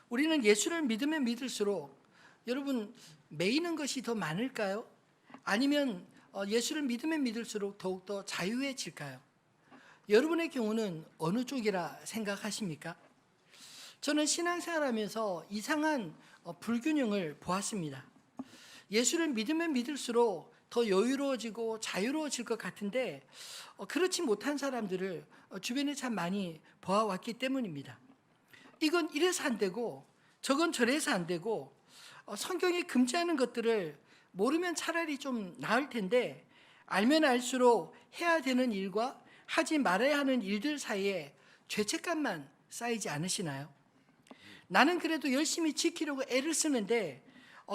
우리는 예수를 믿으면 믿을수록 여러분 매이는 것이 더 많을까요? 아니면 예수를 믿으면 믿을수록 더욱더 자유해질까요? 여러분의 경우는 어느 쪽이라 생각하십니까? 저는 신앙생활하면서 이상한 불균형을 보았습니다. 예수를 믿으면 믿을수록 더 여유로워지고 자유로워질 것 같은데 그렇지 못한 사람들을 주변에 참 많이 보아왔기 때문입니다. 이건 이래서 안 되고 저건 저래서 안 되고 성경이 금지하는 것들을 모르면 차라리 좀 나을 텐데 알면 알수록 해야 되는 일과 하지 말아야 하는 일들 사이에 죄책감만 쌓이지 않으시나요? 나는 그래도 열심히 지키려고 애를 쓰는데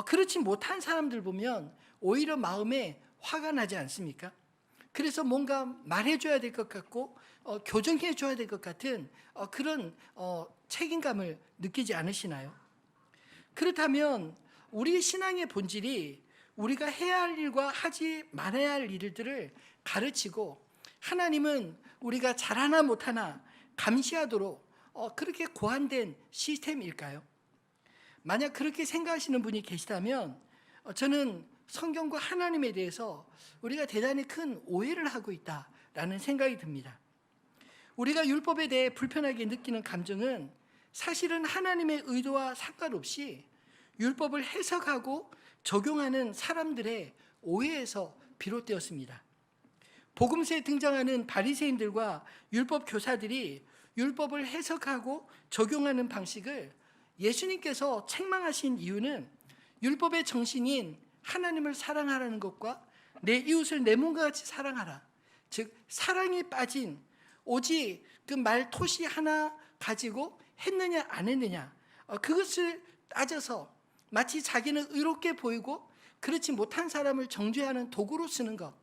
그렇지 못한 사람들 보면 오히려 마음에 화가 나지 않습니까? 그래서 뭔가 말해줘야 될 것 같고 교정해줘야 될 것 같은 그런 책임감을 느끼지 않으시나요? 그렇다면 우리 신앙의 본질이 우리가 해야 할 일과 하지 말아야 할 일들을 가르치고 하나님은 우리가 잘하나 못하나 감시하도록 그렇게 고안된 시스템일까요? 만약 그렇게 생각하시는 분이 계시다면 저는 성경과 하나님에 대해서 우리가 대단히 큰 오해를 하고 있다라는 생각이 듭니다. 우리가 율법에 대해 불편하게 느끼는 감정은 사실은 하나님의 의도와 상관없이 율법을 해석하고 적용하는 사람들의 오해에서 비롯되었습니다. 복음서에 등장하는 바리새인들과 율법 교사들이 율법을 해석하고 적용하는 방식을 예수님께서 책망하신 이유는 율법의 정신인 하나님을 사랑하라는 것과 내 이웃을 내 몸과 같이 사랑하라. 즉 사랑에 빠진 오직 그 말토시 하나 가지고 했느냐 안 했느냐 그것을 따져서 마치 자기는 의롭게 보이고 그렇지 못한 사람을 정죄하는 도구로 쓰는 것,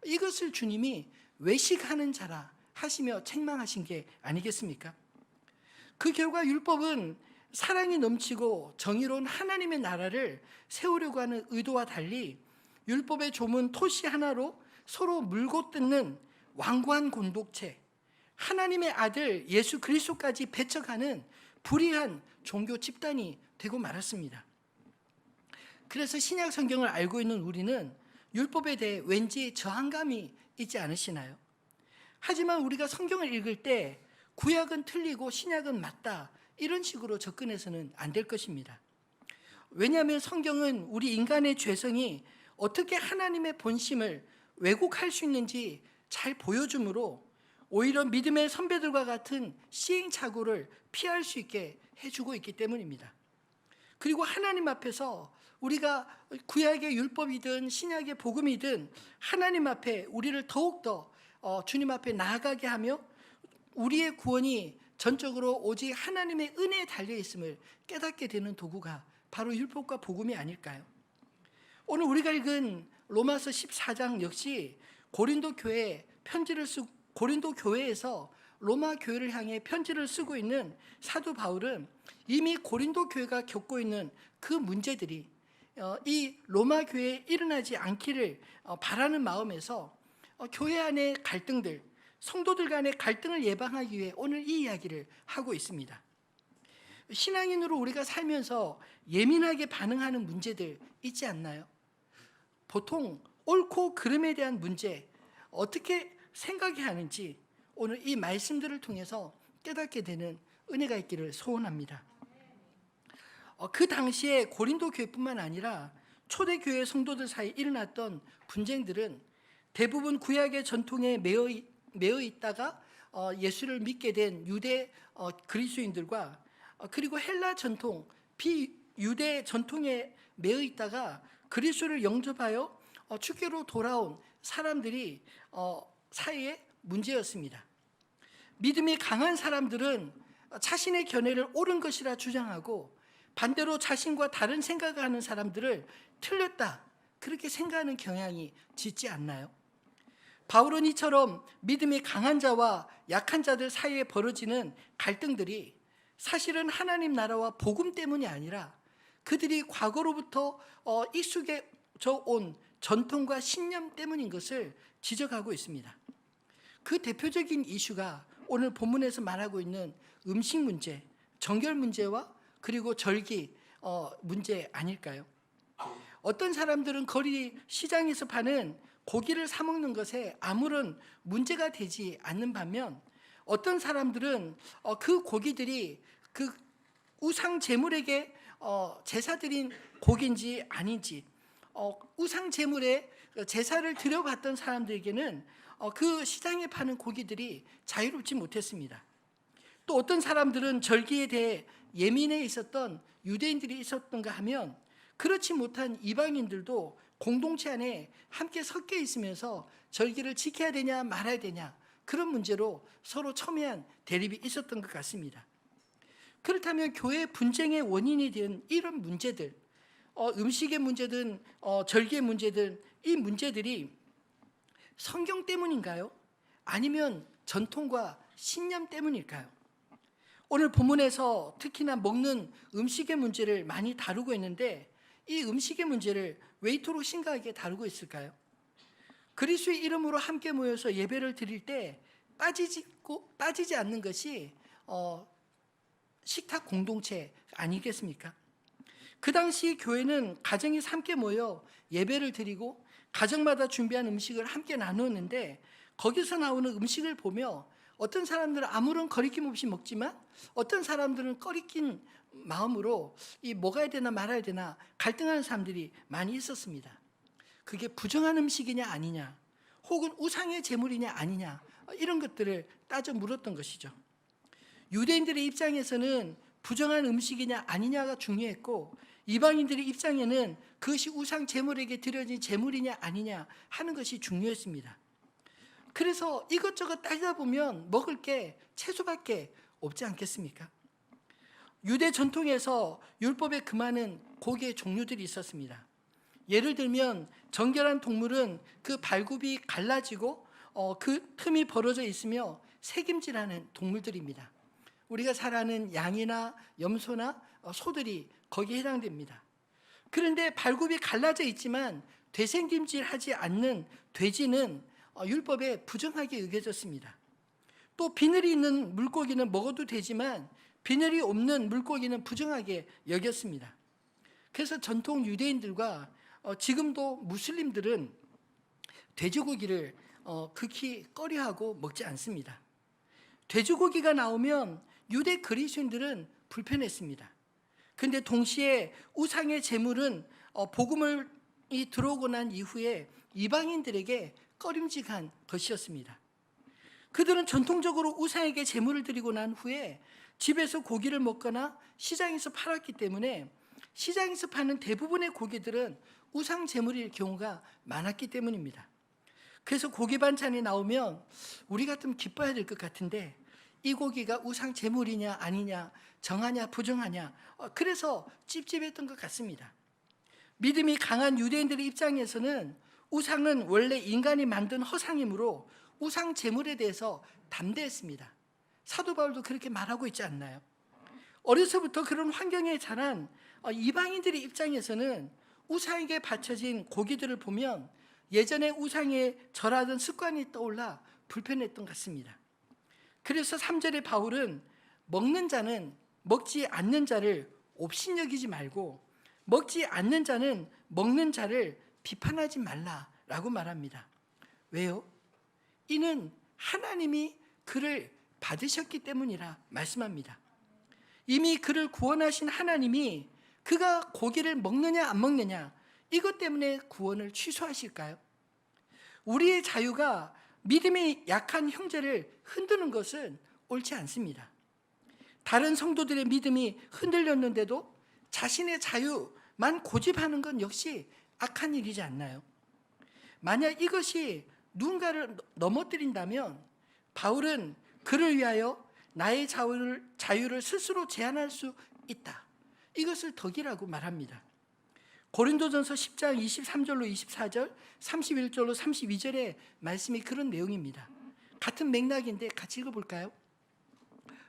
이것을 주님이 외식하는 자라 하시며 책망하신 게 아니겠습니까? 그 결과 율법은 사랑이 넘치고 정의로운 하나님의 나라를 세우려고 하는 의도와 달리 율법의 조문 토시 하나로 서로 물고 뜯는 완고한 공동체, 하나님의 아들 예수 그리스도까지 배척하는 불의한 종교 집단이 되고 말았습니다. 그래서 신약 성경을 알고 있는 우리는 율법에 대해 왠지 저항감이 있지 않으시나요? 하지만 우리가 성경을 읽을 때 구약은 틀리고 신약은 맞다 이런 식으로 접근해서는 안 될 것입니다. 왜냐하면 성경은 우리 인간의 죄성이 어떻게 하나님의 본심을 왜곡할 수 있는지 잘 보여주므로 오히려 믿음의 선배들과 같은 시행착오를 피할 수 있게 해주고 있기 때문입니다. 그리고 하나님 앞에서 우리가 구약의 율법이든 신약의 복음이든 하나님 앞에 우리를 더욱더 주님 앞에 나아가게 하며 우리의 구원이 전적으로 오직 하나님의 은혜에 달려있음을 깨닫게 되는 도구가 바로 율법과 복음이 아닐까요? 오늘 우리가 읽은 로마서 14장 역시 고린도 교회에서 로마 교회를 향해 편지를 쓰고 있는 사도 바울은 이미 고린도 교회가 겪고 있는 그 문제들이 이 로마 교회에 일어나지 않기를 바라는 마음에서 교회 안의 갈등들, 성도들 간의 갈등을 예방하기 위해 오늘 이 이야기를 하고 있습니다. 신앙인으로 우리가 살면서 예민하게 반응하는 문제들 있지 않나요? 보통 옳고 그름에 대한 문제 어떻게 생각해야 하는지 오늘 이 말씀들을 통해서 깨닫게 되는 은혜가 있기를 소원합니다. 그 당시에 고린도 교회뿐만 아니라 초대교회 성도들 사이에 일어났던 분쟁들은 대부분 구약의 전통에 매여 있다가 예수를 믿게 된 유대 그리스도인들과 그리고 헬라 전통, 비유대 전통에 매여 있다가 그리스도를 영접하여 주께로 돌아온 사람들이 사이에 문제였습니다. 믿음이 강한 사람들은 자신의 견해를 옳은 것이라 주장하고 반대로 자신과 다른 생각을 하는 사람들을 틀렸다 그렇게 생각하는 경향이 짙지 않나요? 바울은 이처럼 믿음이 강한 자와 약한 자들 사이에 벌어지는 갈등들이 사실은 하나님 나라와 복음 때문이 아니라 그들이 과거로부터 익숙해져 온 전통과 신념 때문인 것을 지적하고 있습니다. 그 대표적인 이슈가 오늘 본문에서 말하고 있는 음식 문제, 정결 문제와 그리고 절기 문제 아닐까요? 어떤 사람들은 거리 시장에서 파는 고기를 사 먹는 것에 아무런 문제가 되지 않는 반면, 어떤 사람들은 그 고기들이 그 우상 제물에게 제사 드린 고기인지 아닌지, 우상 제물에 제사를 드려봤던 사람들에게는 그 시장에 파는 고기들이 자유롭지 못했습니다. 또 어떤 사람들은 절기에 대해 예민해 있었던 유대인들이 있었던가 하면, 그렇지 못한 이방인들도 공동체 안에 함께 섞여 있으면서 절기를 지켜야 되냐 말아야 되냐, 그런 문제로 서로 첨예한 대립이 있었던 것 같습니다. 그렇다면 교회 분쟁의 원인이 된 이런 문제들, 음식의 문제든 절기의 문제든, 이 문제들이 성경 때문인가요? 아니면 전통과 신념 때문일까요? 오늘 본문에서 특히나 먹는 음식의 문제를 많이 다루고 있는데, 이 음식의 문제를 왜 이토록 심각하게 다루고 있을까요? 그리스도의 이름으로 함께 모여서 예배를 드릴 때 빠지지 않는 것이 식탁 공동체 아니겠습니까? 그 당시 교회는 가정이 함께 모여 예배를 드리고 가정마다 준비한 음식을 함께 나누었는데, 거기서 나오는 음식을 보며 어떤 사람들은 아무런 거리낌 없이 먹지만 어떤 사람들은 거리낀 마음으로 이 먹어야 되나 말아야 되나 갈등하는 사람들이 많이 있었습니다. 그게 부정한 음식이냐 아니냐, 혹은 우상의 제물이냐 아니냐, 이런 것들을 따져 물었던 것이죠. 유대인들의 입장에서는 부정한 음식이냐 아니냐가 중요했고, 이방인들의 입장에는 그것이 우상 제물에게 드려진 제물이냐 아니냐 하는 것이 중요했습니다. 그래서 이것저것 따지다 보면 먹을 게 채소밖에 없지 않겠습니까? 유대 전통에서 율법에 금하는 고기의 종류들이 있었습니다. 예를 들면 정결한 동물은 그 발굽이 갈라지고 그 틈이 벌어져 있으며 새김질하는 동물들입니다. 우리가 잘 아는 양이나 염소나 소들이 거기에 해당됩니다. 그런데 발굽이 갈라져 있지만 되새김질하지 않는 돼지는 율법에 부정하게 여겨졌습니다. 또 비늘이 있는 물고기는 먹어도 되지만 비늘이 없는 물고기는 부정하게 여겼습니다. 그래서 전통 유대인들과 지금도 무슬림들은 돼지고기를 극히 꺼려하고 먹지 않습니다. 돼지고기가 나오면 유대 그리스도인들은 불편했습니다. 그런데 동시에 우상의 제물은 복음이 들어오고 난 이후에 이방인들에게 꺼림직한 것이었습니다. 그들은 전통적으로 우상에게 제물을 드리고 난 후에 집에서 고기를 먹거나 시장에서 팔았기 때문에 시장에서 파는 대부분의 고기들은 우상 제물일 경우가 많았기 때문입니다. 그래서 고기 반찬이 나오면 우리 같으면 기뻐야 될 것 같은데, 이 고기가 우상 제물이냐 아니냐, 정하냐 부정하냐, 그래서 찝찝했던 것 같습니다. 믿음이 강한 유대인들의 입장에서는 우상은 원래 인간이 만든 허상이므로 우상 제물에 대해서 담대했습니다. 사도 바울도 그렇게 말하고 있지 않나요? 어려서부터 그런 환경에 자란 이방인들의 입장에서는 우상에게 바쳐진 고기들을 보면 예전에 우상에 절하던 습관이 떠올라 불편했던 것 같습니다. 그래서 3절에 바울은 먹는 자는 먹지 않는 자를 업신여기지 말고 먹지 않는 자는 먹는 자를 비판하지 말라라고 말합니다. 왜요? 이는 하나님이 그를 받으셨기 때문이라 말씀합니다. 이미 그를 구원하신 하나님이 그가 고기를 먹느냐 안 먹느냐 이것 때문에 구원을 취소하실까요? 우리의 자유가 믿음이 약한 형제를 흔드는 것은 옳지 않습니다. 다른 성도들의 믿음이 흔들렸는데도 자신의 자유만 고집하는 건 역시 악한 일이지 않나요? 만약 이것이 누군가를 넘어뜨린다면 바울은 그를 위하여 나의 자유를 스스로 제한할 수 있다, 이것을 덕이라고 말합니다. 고린도전서 10장 23절로 24절, 31절로 32절의 말씀이 그런 내용입니다. 같은 맥락인데 같이 읽어볼까요?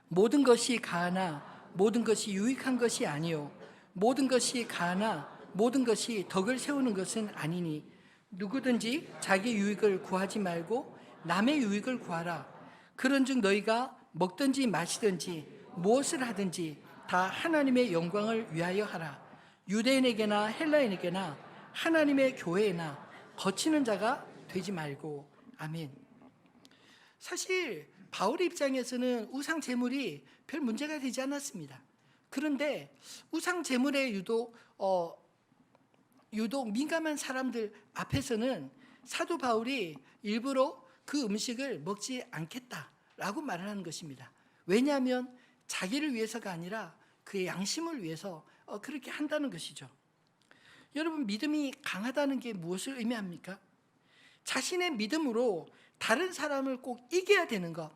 모든 것이 가하나 모든 것이 유익한 것이 아니요 모든 것이 가하나 모든 것이 덕을 세우는 것은 아니니 누구든지 자기 유익을 구하지 말고 남의 유익을 구하라. 그런즉 너희가 먹든지 마시든지 무엇을 하든지 다 하나님의 영광을 위하여 하라. 유대인에게나 헬라인에게나 하나님의 교회에나 거치는 자가 되지 말고. 아멘. 사실 바울의 입장에서는 우상 제물이 별 문제가 되지 않았습니다. 그런데 우상 제물에 유독 민감한 사람들 앞에서는 사도 바울이 일부러 그 음식을 먹지 않겠다라고 말을 하는 것입니다. 왜냐하면 자기를 위해서가 아니라 그의 양심을 위해서 그렇게 한다는 것이죠. 여러분, 믿음이 강하다는 게 무엇을 의미합니까? 자신의 믿음으로 다른 사람을 꼭 이겨야 되는 것,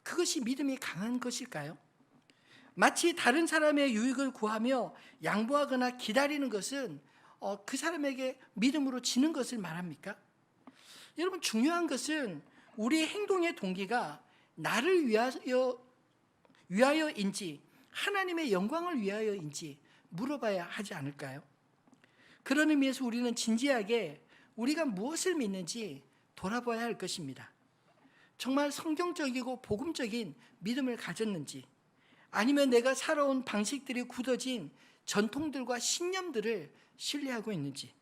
그것이 믿음이 강한 것일까요? 마치 다른 사람의 유익을 구하며 양보하거나 기다리는 것은 그 사람에게 믿음으로 지는 것을 말합니까? 여러분, 중요한 것은 우리의 행동의 동기가 나를 위하여인지 하나님의 영광을 위하여인지 물어봐야 하지 않을까요? 그런 의미에서 우리는 진지하게 우리가 무엇을 믿는지 돌아봐야 할 것입니다. 정말 성경적이고 복음적인 믿음을 가졌는지, 아니면 내가 살아온 방식들이 굳어진 전통들과 신념들을 신뢰하고 있는지,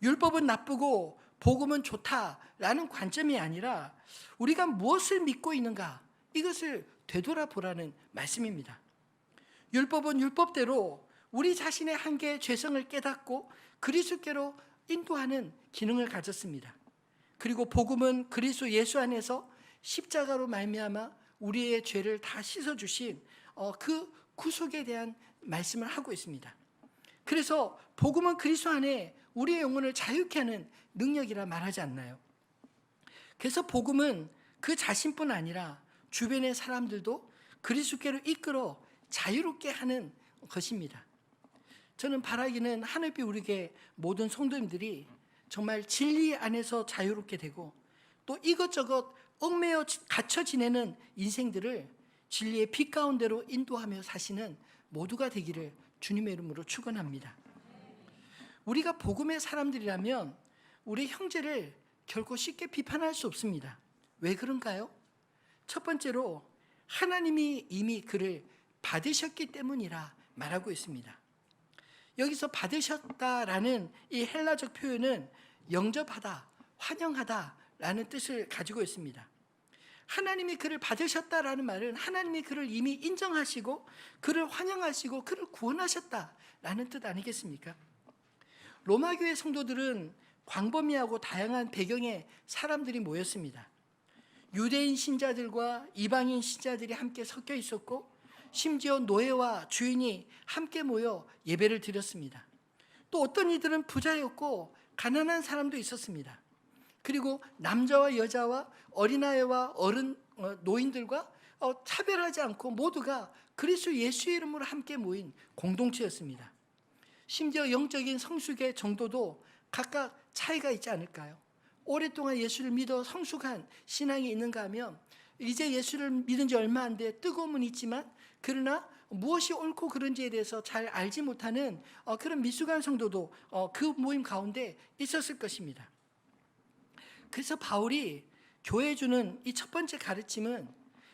율법은 나쁘고 복음은 좋다라는 관점이 아니라 우리가 무엇을 믿고 있는가, 이것을 되돌아보라는 말씀입니다. 율법은 율법대로 우리 자신의 한계의 죄성을 깨닫고 그리스도께로 인도하는 기능을 가졌습니다. 그리고 복음은 그리스도 예수 안에서 십자가로 말미암아 우리의 죄를 다 씻어주신 그 구속에 대한 말씀을 하고 있습니다. 그래서 복음은 그리스도 안에 우리의 영혼을 자유케 하는 능력이라 말하지 않나요? 그래서 복음은 그 자신뿐 아니라 주변의 사람들도 그리스도께로 이끌어 자유롭게 하는 것입니다. 저는 바라기는 하늘빛 우리에게 모든 성도님들이 정말 진리 안에서 자유롭게 되고 또 이것저것 얽매여 갇혀 지내는 인생들을 진리의 빛 가운데로 인도하며 사시는 모두가 되기를 주님의 이름으로 축원합니다. 우리가 복음의 사람들이라면 우리 형제를 결코 쉽게 비판할 수 없습니다. 왜 그런가요? 첫 번째로 하나님이 이미 그를 받으셨기 때문이라 말하고 있습니다. 여기서 받으셨다라는 이 헬라적 표현은 영접하다, 환영하다라는 뜻을 가지고 있습니다. 하나님이 그를 받으셨다라는 말은 하나님이 그를 이미 인정하시고 그를 환영하시고 그를 구원하셨다라는 뜻 아니겠습니까? 로마교회 성도들은 광범위하고 다양한 배경의 사람들이 모였습니다. 유대인 신자들과 이방인 신자들이 함께 섞여 있었고 심지어 노예와 주인이 함께 모여 예배를 드렸습니다. 또 어떤 이들은 부자였고 가난한 사람도 있었습니다. 그리고 남자와 여자와 어린아이와 노인들과 차별하지 않고 모두가 그리스도 예수의 이름으로 함께 모인 공동체였습니다. 심지어 영적인 성숙의 정도도 각각 차이가 있지 않을까요? 오랫동안 예수를 믿어 성숙한 신앙이 있는가 하면 이제 예수를 믿은 지 얼마 안 돼 뜨거움은 있지만 그러나 무엇이 옳고 그른지에 대해서 잘 알지 못하는 그런 미숙한 성도도 그 모임 가운데 있었을 것입니다. 그래서 바울이 교회에 주는 이 첫 번째 가르침은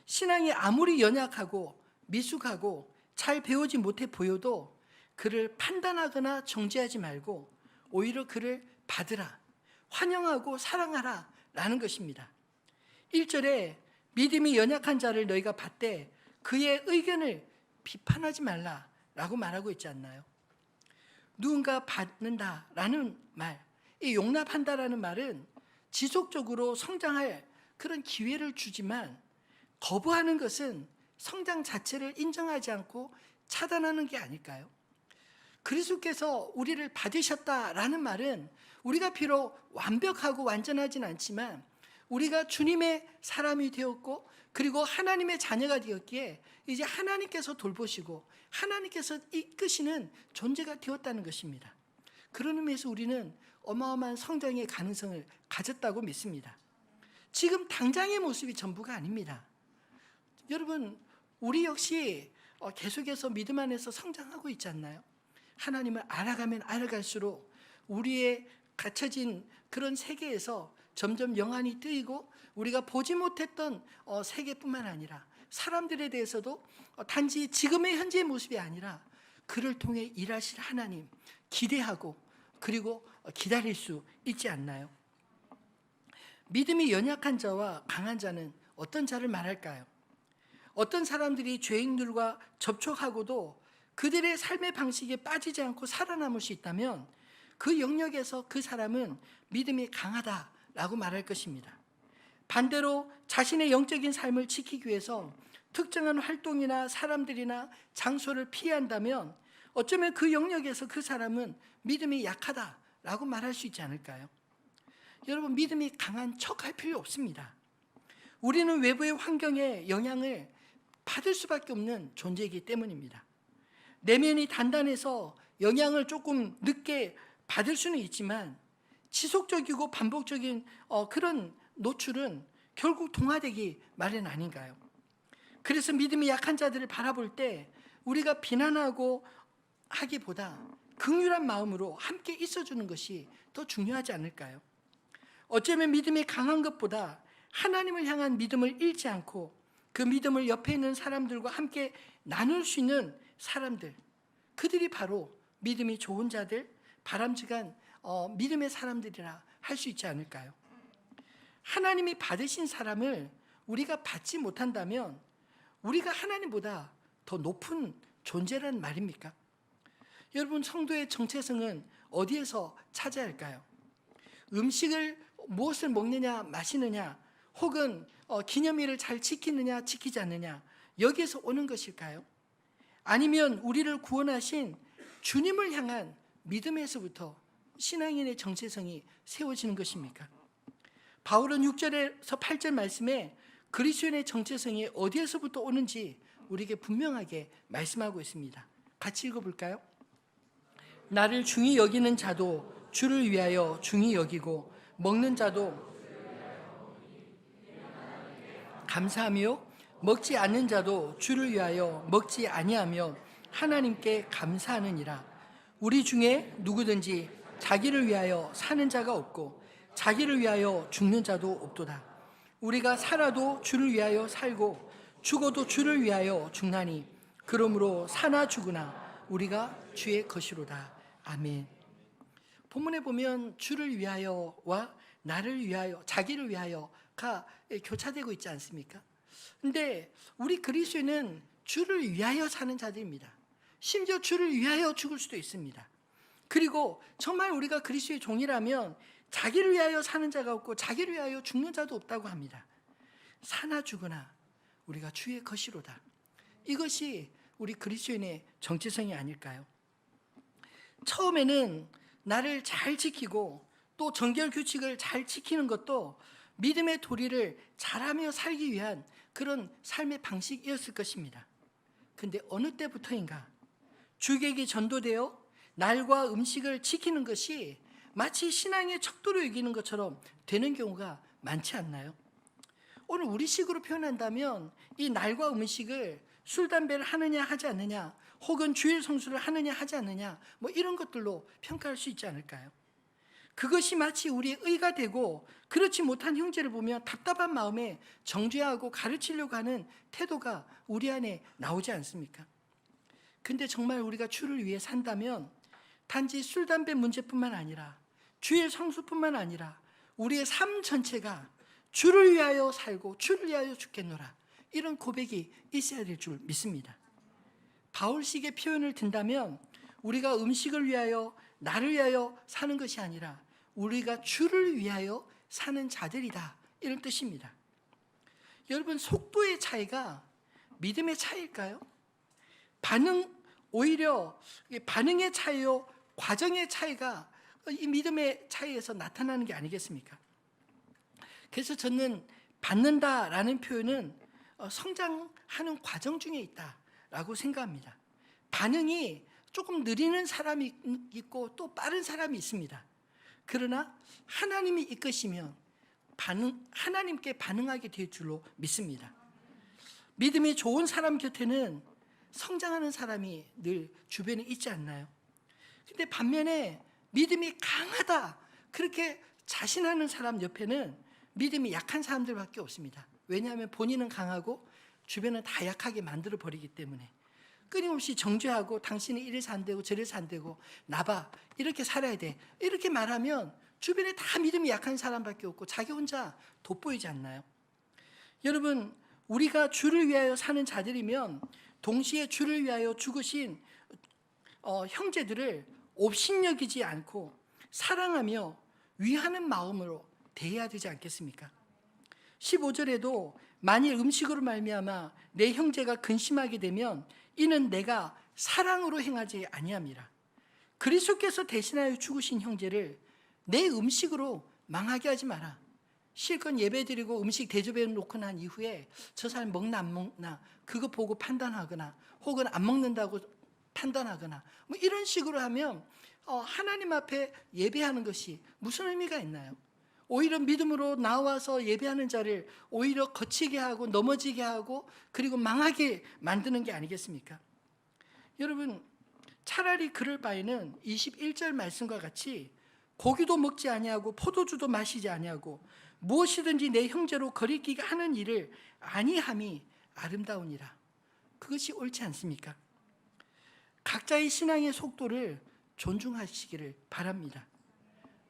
신앙이 아무리 연약하고 미숙하고 잘 배우지 못해 보여도 그를 판단하거나 정죄하지 말고 오히려 그를 받으라, 환영하고 사랑하라 라는 것입니다. 1절에 믿음이 연약한 자를 너희가 받되 그의 의견을 비판하지 말라라고 말하고 있지 않나요? 누군가 받는다라는 말, 이 용납한다라는 말은 지속적으로 성장할 그런 기회를 주지만 거부하는 것은 성장 자체를 인정하지 않고 차단하는 게 아닐까요? 그리스도께서 우리를 받으셨다라는 말은 우리가 비록 완벽하고 완전하진 않지만 우리가 주님의 사람이 되었고 그리고 하나님의 자녀가 되었기에 이제 하나님께서 돌보시고 하나님께서 이끄시는 존재가 되었다는 것입니다. 그런 의미에서 우리는 어마어마한 성장의 가능성을 가졌다고 믿습니다. 지금 당장의 모습이 전부가 아닙니다. 여러분, 우리 역시 계속해서 믿음 안에서 성장하고 있지 않나요? 하나님을 알아가면 알아갈수록 우리의 갇혀진 그런 세계에서 점점 영안이 뜨이고 우리가 보지 못했던 세계뿐만 아니라 사람들에 대해서도 단지 지금의 현재의 모습이 아니라 그를 통해 일하실 하나님 기대하고 그리고 기다릴 수 있지 않나요? 믿음이 연약한 자와 강한 자는 어떤 자를 말할까요? 어떤 사람들이 죄인들과 접촉하고도 그들의 삶의 방식에 빠지지 않고 살아남을 수 있다면 그 영역에서 그 사람은 믿음이 강하다라고 말할 것입니다. 반대로 자신의 영적인 삶을 지키기 위해서 특정한 활동이나 사람들이나 장소를 피한다면 어쩌면 그 영역에서 그 사람은 믿음이 약하다라고 말할 수 있지 않을까요? 여러분, 믿음이 강한 척할 필요 없습니다. 우리는 외부의 환경에 영향을 받을 수밖에 없는 존재이기 때문입니다. 내면이 단단해서 영향을 조금 늦게 받을 수는 있지만 지속적이고 반복적인 그런 노출은 결국 동화되기 마련 아닌가요? 그래서 믿음이 약한 자들을 바라볼 때 우리가 비난하고 하기보다 긍휼한 마음으로 함께 있어주는 것이 더 중요하지 않을까요? 어쩌면 믿음이 강한 것보다 하나님을 향한 믿음을 잃지 않고 그 믿음을 옆에 있는 사람들과 함께 나눌 수 있는 사람들, 그들이 바로 믿음이 좋은 자들, 바람직한 믿음의 사람들이라 할 수 있지 않을까요? 하나님이 받으신 사람을 우리가 받지 못한다면 우리가 하나님보다 더 높은 존재란 말입니까? 여러분, 성도의 정체성은 어디에서 찾아야 할까요? 음식을 무엇을 먹느냐 마시느냐 혹은 기념일을 잘 지키느냐 지키지 않느냐 여기에서 오는 것일까요? 아니면 우리를 구원하신 주님을 향한 믿음에서부터 신앙인의 정체성이 세워지는 것입니까? 바울은 6절에서 8절 말씀에 그리스도인의 정체성이 어디에서부터 오는지 우리에게 분명하게 말씀하고 있습니다. 같이 읽어볼까요? 나를 중히 여기는 자도 주를 위하여 중히 여기고 먹는 자도 감사하며 먹지 않는 자도 주를 위하여 먹지 아니하며 하나님께 감사하느니라. 우리 중에 누구든지 자기를 위하여 사는 자가 없고 자기를 위하여 죽는 자도 없도다. 우리가 살아도 주를 위하여 살고 죽어도 주를 위하여 죽나니 그러므로 사나 죽으나 우리가 주의 것이로다. 아멘. 본문에 보면 주를 위하여와 나를 위하여, 자기를 위하여가 교차되고 있지 않습니까? 근데 우리 그리스도인은 주를 위하여 사는 자들입니다. 심지어 주를 위하여 죽을 수도 있습니다. 그리고 정말 우리가 그리스도의 종이라면 자기를 위하여 사는 자가 없고 자기를 위하여 죽는 자도 없다고 합니다. 사나 죽으나 우리가 주의 것이로다. 이것이 우리 그리스도인의 정체성이 아닐까요? 처음에는 나를 잘 지키고 또 정결 규칙을 잘 지키는 것도 믿음의 도리를 잘하며 살기 위한 그런 삶의 방식이었을 것입니다. 근데 어느 때부터인가 주객이 전도되어 날과 음식을 지키는 것이 마치 신앙의 척도로 여기는 것처럼 되는 경우가 많지 않나요? 오늘 우리식으로 표현한다면 이 날과 음식을 술, 담배를 하느냐 하지 않느냐 혹은 주일 성수를 하느냐 하지 않느냐 뭐 이런 것들로 평가할 수 있지 않을까요? 그것이 마치 우리의 의가 되고 그렇지 못한 형제를 보면 답답한 마음에 정죄하고 가르치려고 하는 태도가 우리 안에 나오지 않습니까? 근데 정말 우리가 주를 위해 산다면 단지 술, 담배 문제뿐만 아니라 주일 성수뿐만 아니라 우리의 삶 전체가 주를 위하여 살고 주를 위하여 죽겠노라 이런 고백이 있어야 될 줄 믿습니다. 바울식의 표현을 든다면 우리가 음식을 위하여 나를 위하여 사는 것이 아니라 우리가 주를 위하여 사는 자들이다 이런 뜻입니다. 여러분, 속도의 차이가 믿음의 차이일까요? 오히려 반응의 차이요 과정의 차이가 이 믿음의 차이에서 나타나는 게 아니겠습니까? 그래서 저는 받는다라는 표현은 성장하는 과정 중에 있다라고 생각합니다. 반응이 조금 느리는 사람이 있고 또 빠른 사람이 있습니다. 그러나 하나님이 이끄시면 하나님께 반응하게 될 줄로 믿습니다. 믿음이 좋은 사람 곁에는 성장하는 사람이 늘 주변에 있지 않나요? 근데 반면에 믿음이 강하다 그렇게 자신하는 사람 옆에는 믿음이 약한 사람들밖에 없습니다. 왜냐하면 본인은 강하고 주변을 다 약하게 만들어 버리기 때문에 끊임없이 정죄하고 당신은 이래서 안 되고 저래서 안 되고 나봐 이렇게 살아야 돼 이렇게 말하면 주변에 다 믿음이 약한 사람밖에 없고 자기 혼자 돋보이지 않나요? 여러분, 우리가 주를 위하여 사는 자들이면 동시에 주를 위하여 죽으신 형제들을 업신여기지 않고 사랑하며 위하는 마음으로 대해야 되지 않겠습니까? 15절에도 만일 음식으로 말미암아 내 형제가 근심하게 되면 이는 내가 사랑으로 행하지 아니함이라. 그리스도께서 대신하여 죽으신 형제를 내 음식으로 망하게 하지 마라. 실컷 예배드리고 음식 대접해 놓고 난 이후에 저 사람 먹나 안 먹나 그거 보고 판단하거나 혹은 안 먹는다고 판단하거나 뭐 이런 식으로 하면 하나님 앞에 예배하는 것이 무슨 의미가 있나요? 오히려 믿음으로 나와서 예배하는 자를 오히려 거치게 하고 넘어지게 하고 그리고 망하게 만드는 게 아니겠습니까? 여러분, 차라리 그럴 바에는 21절 말씀과 같이 고기도 먹지 아니하고 포도주도 마시지 아니하고 무엇이든지 내 형제로 거리끼게 하는 일을 아니함이 아름다우니라. 그것이 옳지 않습니까? 각자의 신앙의 속도를 존중하시기를 바랍니다.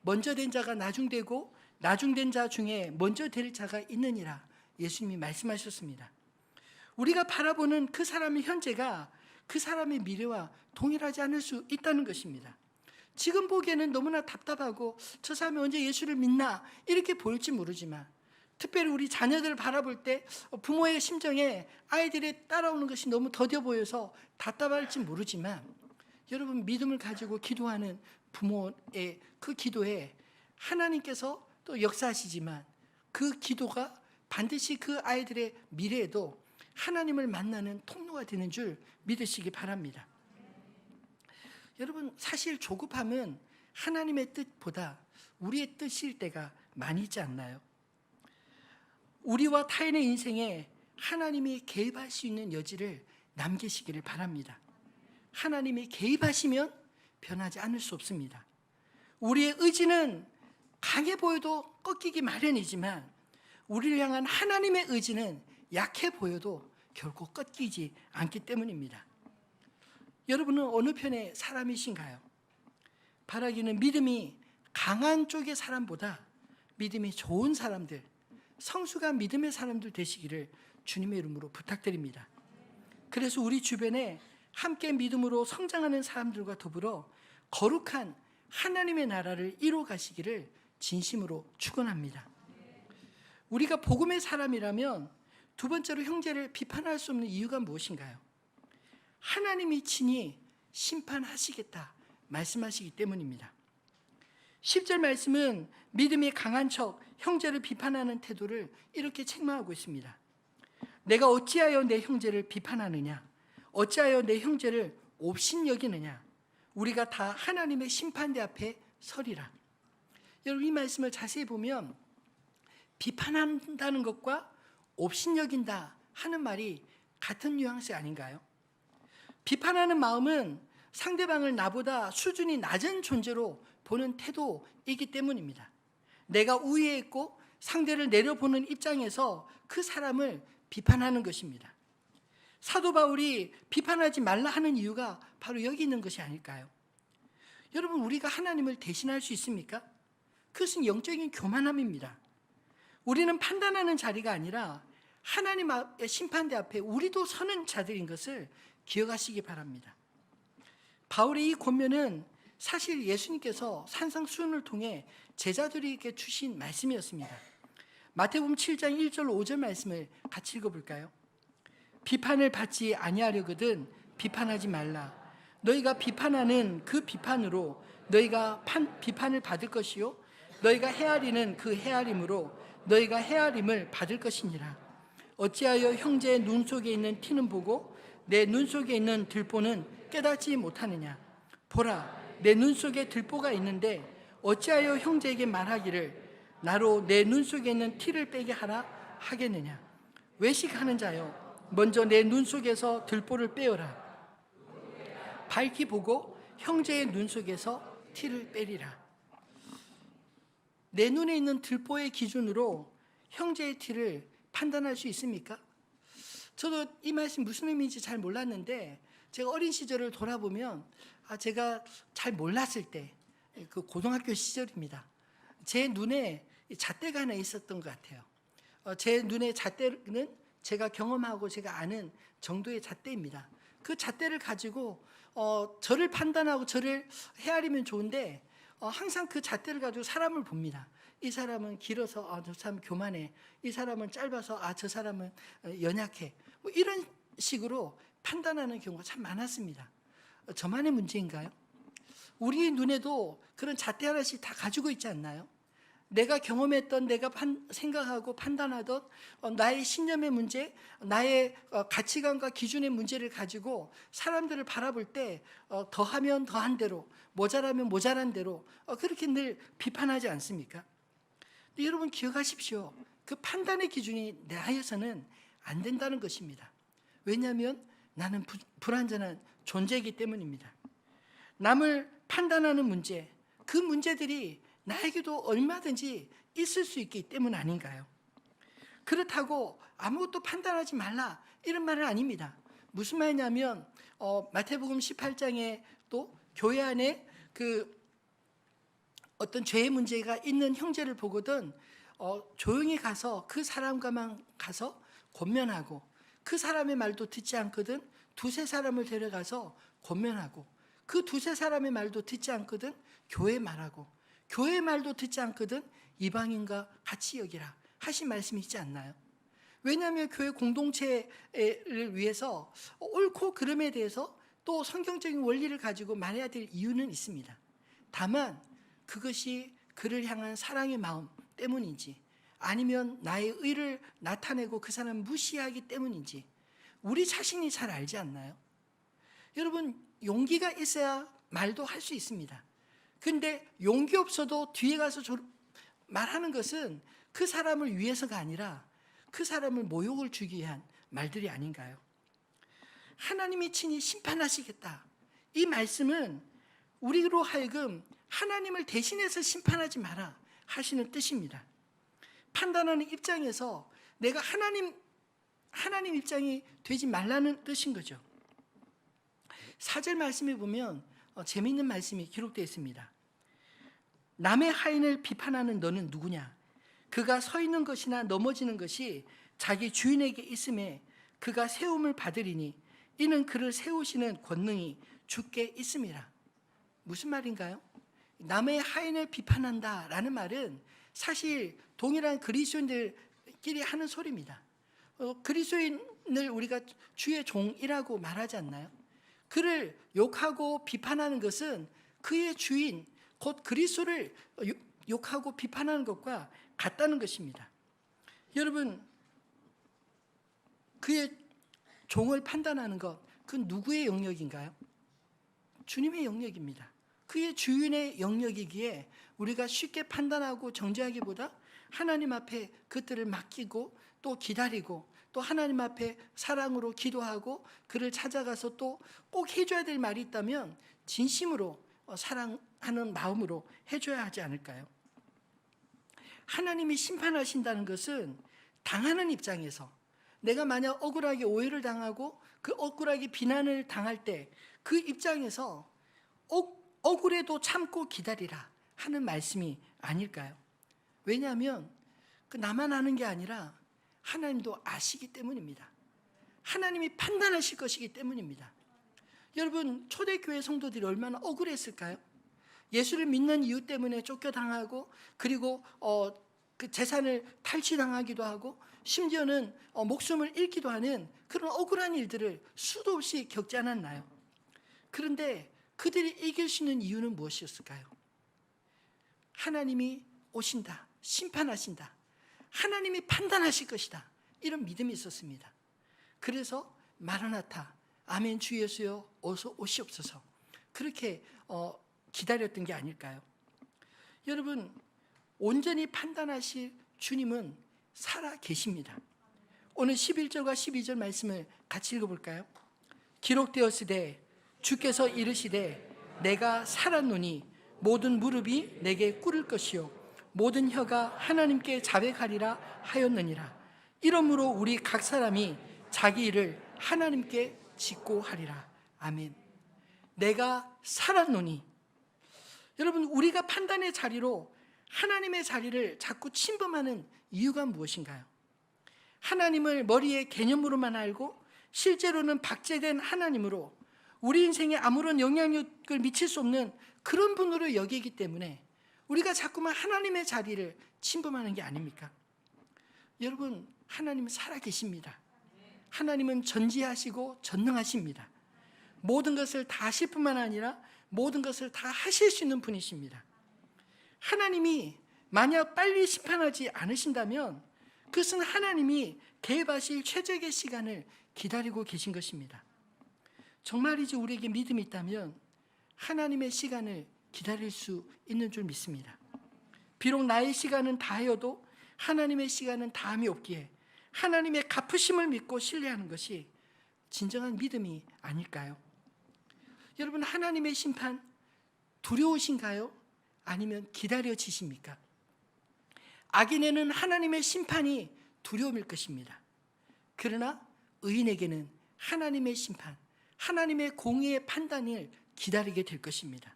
먼저 된 자가 나중되고 나중된 자 중에 먼저 될 자가 있느니라 예수님이 말씀하셨습니다. 우리가 바라보는 그 사람의 현재가 그 사람의 미래와 동일하지 않을 수 있다는 것입니다. 지금 보기에는 너무나 답답하고 저 사람이 언제 예수를 믿나 이렇게 보일지 모르지만 특별히 우리 자녀들을 바라볼 때 부모의 심정에 아이들이 따라오는 것이 너무 더뎌 보여서 답답할지 모르지만 여러분, 믿음을 가지고 기도하는 부모의 그 기도에 하나님께서 또 역사하시지만 그 기도가 반드시 그 아이들의 미래에도 하나님을 만나는 통로가 되는 줄 믿으시기 바랍니다. 여러분, 사실 조급함은 하나님의 뜻보다 우리의 뜻일 때가 많이 있지 않나요? 우리와 타인의 인생에 하나님이 개입할 수 있는 여지를 남기시기를 바랍니다. 하나님이 개입하시면 변하지 않을 수 없습니다. 우리의 의지는 강해 보여도 꺾이기 마련이지만 우리를 향한 하나님의 의지는 약해 보여도 결코 꺾이지 않기 때문입니다. 여러분은 어느 편의 사람이신가요? 바라기는 믿음이 강한 쪽의 사람보다 믿음이 좋은 사람들, 성수가 믿음의 사람들 되시기를 주님의 이름으로 부탁드립니다. 그래서 우리 주변에 함께 믿음으로 성장하는 사람들과 더불어 거룩한 하나님의 나라를 이루어 가시기를 진심으로 축원합니다. 우리가 복음의 사람이라면 두 번째로 형제를 비판할 수 없는 이유가 무엇인가요? 하나님이 친히 심판하시겠다 말씀하시기 때문입니다. 10절 말씀은 믿음이 강한 척 형제를 비판하는 태도를 이렇게 책망하고 있습니다. 내가 어찌하여 내 형제를 비판하느냐? 어찌하여 내 형제를 업신여기느냐? 우리가 다 하나님의 심판대 앞에 서리라. 여러분, 이 말씀을 자세히 보면 비판한다는 것과 업신여긴다 하는 말이 같은 뉘앙스 아닌가요? 비판하는 마음은 상대방을 나보다 수준이 낮은 존재로 보는 태도이기 때문입니다. 내가 우위에 있고 상대를 내려보는 입장에서 그 사람을 비판하는 것입니다. 사도 바울이 비판하지 말라 하는 이유가 바로 여기 있는 것이 아닐까요? 여러분, 우리가 하나님을 대신할 수 있습니까? 그것은 영적인 교만함입니다. 우리는 판단하는 자리가 아니라 하나님의 심판대 앞에 우리도 서는 자들인 것을 기억하시기 바랍니다. 바울의 이 권면은 사실 예수님께서 산상수훈을 통해 제자들에게 주신 말씀이었습니다. 마태복음 7장 1절 5절 말씀을 같이 읽어볼까요? 비판을 받지 아니하려거든 비판하지 말라. 너희가 비판하는 그 비판으로 너희가 비판을 받을 것이요 너희가 헤아리는 그 헤아림으로 너희가 헤아림을 받을 것이니라. 어찌하여 형제의 눈 속에 있는 티는 보고 내 눈 속에 있는 들보는 깨닫지 못하느냐? 보라, 내 눈 속에 들보가 있는데 어찌하여 형제에게 말하기를 나로 내 눈 속에 있는 티를 빼게 하라 하겠느냐? 외식하는 자여, 먼저 내 눈 속에서 들보를 빼어라. 밝히 보고 형제의 눈 속에서 티를 빼리라. 내 눈에 있는 들보의 기준으로 형제의 티를 판단할 수 있습니까? 저도 이 말씀 무슨 의미인지 잘 몰랐는데 제가 어린 시절을 돌아보면 제가 잘 몰랐을 때 그 고등학교 시절입니다. 제 눈에 잣대가 하나 있었던 것 같아요. 제 눈에 잣대는 제가 경험하고 제가 아는 정도의 잣대입니다. 그 잣대를 가지고 저를 판단하고 저를 헤아리면 좋은데 항상 그 잣대를 가지고 사람을 봅니다. 이 사람은 길어서 저 사람 교만해. 이 사람은 짧아서 저 사람은 연약해. 뭐 이런 식으로 판단하는 경우가 참 많았습니다. 저만의 문제인가요? 우리 눈에도 그런 잣대 하나씩 다 가지고 있지 않나요? 내가 경험했던, 내가 생각하고 판단하던 나의 신념의 문제, 나의 가치관과 기준의 문제를 가지고 사람들을 바라볼 때 더하면 더한 대로, 모자라면 모자란 대로 그렇게 늘 비판하지 않습니까? 근데 여러분 기억하십시오. 그 판단의 기준이 나에서는 안 된다는 것입니다. 왜냐하면 나는 불완전한 존재이기 때문입니다. 남을 판단하는 문제, 그 문제들이 나에게도 얼마든지 있을 수 있기 때문 아닌가요? 그렇다고 아무것도 판단하지 말라 이런 말은 아닙니다. 무슨 말이냐면 마태복음 18장에 또 교회 안에 그 어떤 죄의 문제가 있는 형제를 보거든 조용히 가서 그 사람과만 가서 권면하고 그 사람의 말도 듣지 않거든 두세 사람을 데려가서 권면하고 그 두세 사람의 말도 듣지 않거든 교회 말하고 교회 말도 듣지 않거든 이방인과 같이 여기라 하신 말씀이 있지 않나요? 왜냐하면 교회 공동체를 위해서 옳고 그름에 대해서 또 성경적인 원리를 가지고 말해야 될 이유는 있습니다. 다만 그것이 그를 향한 사랑의 마음 때문인지 아니면 나의 의를 나타내고 그 사람을 무시하기 때문인지 우리 자신이 잘 알지 않나요? 여러분 용기가 있어야 말도 할 수 있습니다. 근데 용기 없어도 뒤에 가서 말하는 것은 그 사람을 위해서가 아니라 그 사람을 모욕을 주기 위한 말들이 아닌가요? 하나님이 친히 심판하시겠다. 이 말씀은 우리로 하여금 하나님을 대신해서 심판하지 마라 하시는 뜻입니다. 판단하는 입장에서 내가 하나님 입장이 되지 말라는 뜻인 거죠. 4절 말씀에 보면 재미있는 말씀이 기록되어 있습니다. 남의 하인을 비판하는 너는 누구냐? 그가 서 있는 것이나 넘어지는 것이 자기 주인에게 있음에 그가 세움을 받으리니 이는 그를 세우시는 권능이 주께 있음이라. 무슨 말인가요? 남의 하인을 비판한다라는 말은 사실 동일한 그리스도인들끼리 하는 소리입니다. 그리스도인을 우리가 주의 종이라고 말하지 않나요? 그를 욕하고 비판하는 것은 그의 주인 곧 그리스도를 욕하고 비판하는 것과 같다는 것입니다. 여러분 그의 종을 판단하는 것 그건 누구의 영역인가요? 주님의 영역입니다. 그의 주인의 영역이기에 우리가 쉽게 판단하고 정죄하기보다 하나님 앞에 그들을 맡기고 또 기다리고 또 하나님 앞에 사랑으로 기도하고 그를 찾아가서 또 꼭 해줘야 될 말이 있다면 진심으로 사랑하는 마음으로 해줘야 하지 않을까요? 하나님이 심판하신다는 것은 당하는 입장에서 내가 만약 억울하게 오해를 당하고 그 억울하게 비난을 당할 때 그 입장에서 억울해도 참고 기다리라 하는 말씀이 아닐까요? 왜냐하면 그 나만 아는 게 아니라 하나님도 아시기 때문입니다. 하나님이 판단하실 것이기 때문입니다. 여러분 초대교회 성도들이 얼마나 억울했을까요? 예수를 믿는 이유 때문에 쫓겨당하고 그리고 그 재산을 탈취당하기도 하고 심지어는 목숨을 잃기도 하는 그런 억울한 일들을 수도 없이 겪지 않았나요? 그런데 그들이 이길 수 있는 이유는 무엇이었을까요? 하나님이 오신다, 심판하신다, 하나님이 판단하실 것이다 이런 믿음이 있었습니다. 그래서 마라나타 아멘 주 예수여 어서 오시옵소서 그렇게 기다렸던 게 아닐까요? 여러분 온전히 판단하실 주님은 살아 계십니다. 오늘 11절과 12절 말씀을 같이 읽어볼까요? 기록되었으되 주께서 이르시되 내가 살았노니 모든 무릎이 내게 꿇을 것이요 모든 혀가 하나님께 자백하리라 하였느니라. 이러므로 우리 각 사람이 자기 일을 하나님께 짓고 하리라. 아멘. 내가 살았노니. 여러분, 우리가 판단의 자리로 하나님의 자리를 자꾸 침범하는 이유가 무엇인가요? 하나님을 머리의 개념으로만 알고 실제로는 박제된 하나님으로 우리 인생에 아무런 영향력을 미칠 수 없는 그런 분으로 여기기 때문에 우리가 자꾸만 하나님의 자리를 침범하는 게 아닙니까? 여러분, 하나님은 살아계십니다. 하나님은 전지하시고 전능하십니다. 모든 것을 다 하실 뿐만 아니라 모든 것을 다 하실 수 있는 분이십니다. 하나님이 만약 빨리 심판하지 않으신다면 그것은 하나님이 개입하실 최적의 시간을 기다리고 계신 것입니다. 정말이지 우리에게 믿음이 있다면 하나님의 시간을 기다릴 수 있는 줄 믿습니다. 비록 나의 시간은 다하여도 하나님의 시간은 다함이 없기에 하나님의 갚으심을 믿고 신뢰하는 것이 진정한 믿음이 아닐까요? 여러분, 하나님의 심판 두려우신가요? 아니면 기다려지십니까? 악인에는 하나님의 심판이 두려움일 것입니다. 그러나 의인에게는 하나님의 심판, 하나님의 공의의 판단을 기다리게 될 것입니다.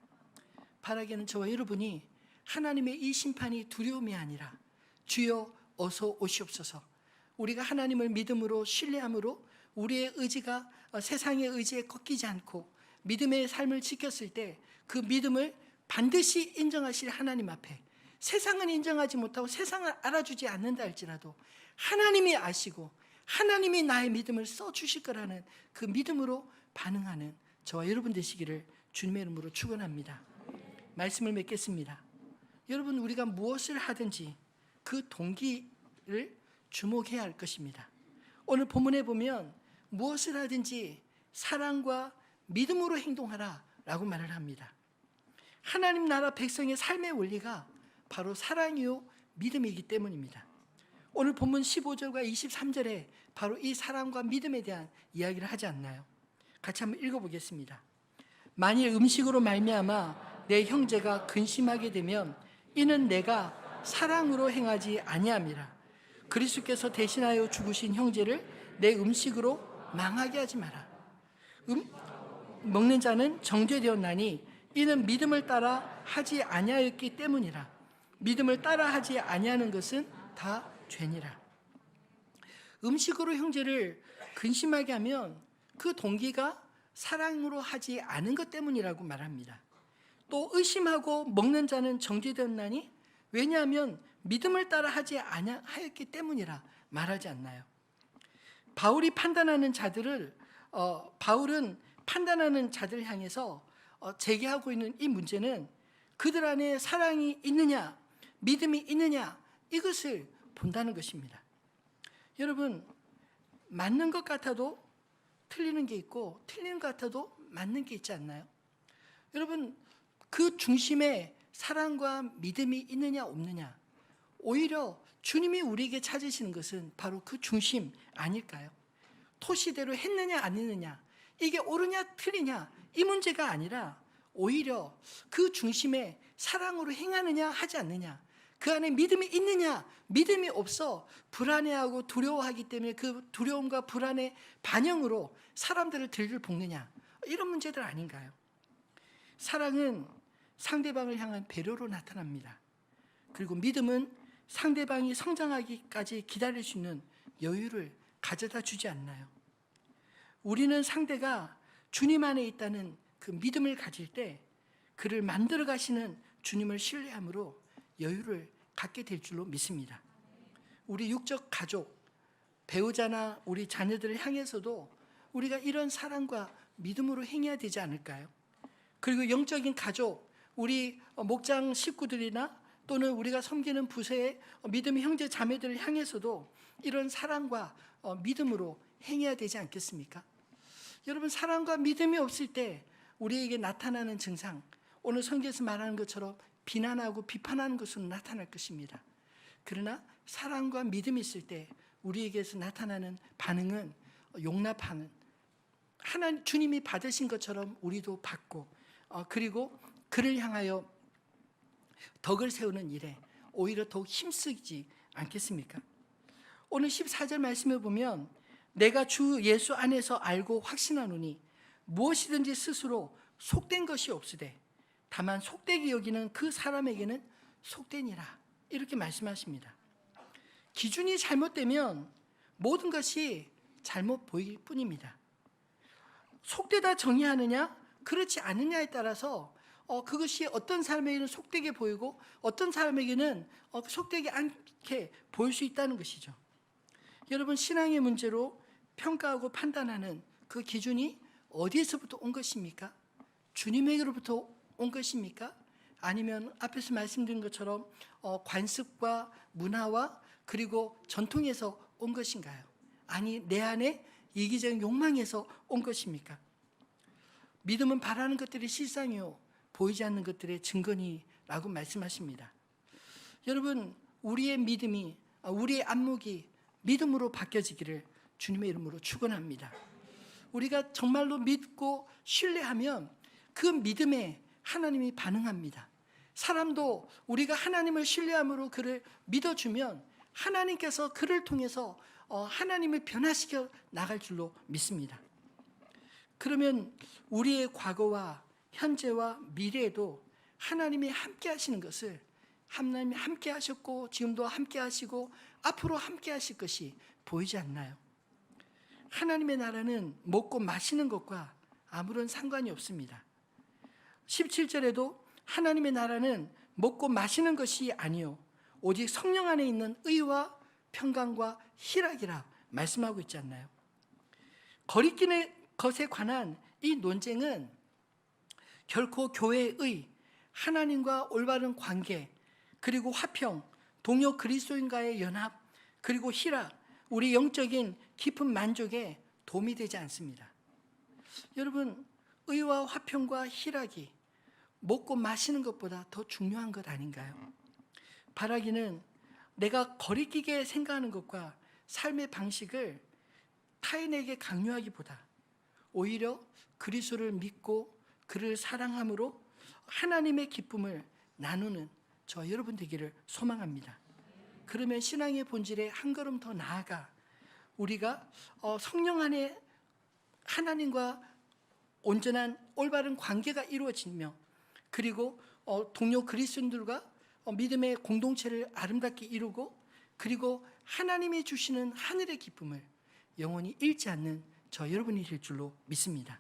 바라기는 저와 여러분이 하나님의 이 심판이 두려움이 아니라 주여 어서 오시옵소서, 우리가 하나님을 믿음으로 신뢰함으로 우리의 의지가 세상의 의지에 꺾이지 않고 믿음의 삶을 지켰을 때 그 믿음을 반드시 인정하실 하나님 앞에, 세상은 인정하지 못하고 세상을 알아주지 않는다 할지라도 하나님이 아시고 하나님이 나의 믿음을 써주실 거라는 그 믿음으로 반응하는 저와 여러분 되시기를 주님의 이름으로 축원합니다. 말씀을 맺겠습니다. 여러분, 우리가 무엇을 하든지 그 동기를 주목해야 할 것입니다. 오늘 본문에 보면 무엇을 하든지 사랑과 믿음으로 행동하라 라고 말을 합니다. 하나님 나라 백성의 삶의 원리가 바로 사랑이요 믿음이기 때문입니다. 오늘 본문 15절과 23절에 바로 이 사랑과 믿음에 대한 이야기를 하지 않나요? 같이 한번 읽어보겠습니다. 만일 음식으로 말미암아 내 형제가 근심하게 되면 이는 내가 사랑으로 행하지 아니함이라. 그리스도께서 대신하여 죽으신 형제를 내 음식으로 망하게 하지 마라. 먹는 자는 정죄되었나니 이는 믿음을 따라 하지 아니하였기 때문이라. 믿음을 따라 하지 아니하는 것은 다 죄니라. 음식으로 형제를 근심하게 하면 그 동기가 사랑으로 하지 않은 것 때문이라고 말합니다. 또 의심하고 먹는 자는 정죄되었나니 왜냐하면 믿음을 따라 하지 아니하였기 때문이라 말하지 않나요? 바울은 판단하는 자들을 향해서 제기하고 있는 이 문제는 그들 안에 사랑이 있느냐, 믿음이 있느냐, 이것을 본다는 것입니다. 여러분, 맞는 것 같아도 틀리는 게 있고 틀리는 것 같아도 맞는 게 있지 않나요? 여러분, 그 중심에 사랑과 믿음이 있느냐 없느냐, 오히려 주님이 우리에게 찾으시는 것은 바로 그 중심 아닐까요? 토시대로 했느냐 안 했느냐, 이게 옳으냐 틀리냐, 이 문제가 아니라 오히려 그 중심에 사랑으로 행하느냐 하지 않느냐, 그 안에 믿음이 있느냐 믿음이 없어 불안해하고 두려워하기 때문에 그 두려움과 불안의 반영으로 사람들을 들을 볶느냐, 이런 문제들 아닌가요? 사랑은 상대방을 향한 배려로 나타납니다. 그리고 믿음은 상대방이 성장하기까지 기다릴 수 있는 여유를 가져다 주지 않나요? 우리는 상대가 주님 안에 있다는 그 믿음을 가질 때 그를 만들어 가시는 주님을 신뢰함으로 여유를 갖게 될 줄로 믿습니다. 우리 육적 가족, 배우자나 우리 자녀들을 향해서도 우리가 이런 사랑과 믿음으로 행해야 되지 않을까요? 그리고 영적인 가족, 우리 목장 식구들이나 또는 우리가 섬기는 부서의 믿음의 형제 자매들을 향해서도 이런 사랑과 믿음으로 행해야 되지 않겠습니까? 여러분, 사랑과 믿음이 없을 때 우리에게 나타나는 증상, 오늘 성경에서 말하는 것처럼 비난하고 비판하는 것으로 나타날 것입니다. 그러나 사랑과 믿음이 있을 때 우리에게서 나타나는 반응은 용납하는, 하나님 주님이 받으신 것처럼 우리도 받고, 그리고 그를 향하여 덕을 세우는 일에 오히려 더욱 힘쓰지 않겠습니까? 오늘 14절 말씀에 보면 내가 주 예수 안에서 알고 확신하노니 무엇이든지 스스로 속된 것이 없으되 다만 속되게 여기는 그 사람에게는 속되니라. 이렇게 말씀하십니다. 기준이 잘못되면 모든 것이 잘못 보일 뿐입니다. 속되다 정의하느냐 그렇지 않느냐에 따라서 그것이 어떤 사람에게는 속되게 보이고 어떤 사람에게는 속되게 않게 보일 수 있다는 것이죠. 여러분, 신앙의 문제로 평가하고 판단하는 그 기준이 어디에서부터 온 것입니까? 주님에게로부터 온 것입니까? 아니면 앞에서 말씀드린 것처럼 관습과 문화와 그리고 전통에서 온 것인가요? 아니, 내 안에 이기적인 욕망에서 온 것입니까? 믿음은 바라는 것들이 실상이요 보이지 않는 것들의 증거니라고 말씀하십니다. 여러분, 우리의 믿음이, 우리의 안목이 믿음으로 바뀌어지기를 주님의 이름으로 축원합니다. 우리가 정말로 믿고 신뢰하면 그 믿음에 하나님이 반응합니다. 사람도 우리가 하나님을 신뢰함으로 그를 믿어주면 하나님께서 그를 통해서 하나님을 변화시켜 나갈 줄로 믿습니다. 그러면 우리의 과거와 현재와 미래에도 하나님이 함께 하시는 것을, 하나님이 함께 하셨고 지금도 함께 하시고 앞으로 함께 하실 것이 보이지 않나요? 하나님의 나라는 먹고 마시는 것과 아무런 상관이 없습니다. 17절에도 하나님의 나라는 먹고 마시는 것이 아니요 오직 성령 안에 있는 의와 평강과 희락이라 말씀하고 있지 않나요? 거리끼는 것에 관한 이 논쟁은 결코 교회의 하나님과 올바른 관계, 그리고 화평, 동료 그리스도인과의 연합, 그리고 희락, 우리 영적인 깊은 만족에 도움이 되지 않습니다. 여러분, 의와 화평과 희락이 먹고 마시는 것보다 더 중요한 것 아닌가요? 바라기는 내가 거리끼게 생각하는 것과 삶의 방식을 타인에게 강요하기보다 오히려 그리스도를 믿고 그를 사랑함으로 하나님의 기쁨을 나누는 저 여러분 되기를 소망합니다. 그러면 신앙의 본질에 한 걸음 더 나아가 우리가 성령 안에 하나님과 온전한 올바른 관계가 이루어지며 그리고 동료 그리스도인들과 믿음의 공동체를 아름답게 이루고 그리고 하나님이 주시는 하늘의 기쁨을 영원히 잃지 않는 저 여러분이 될 줄로 믿습니다.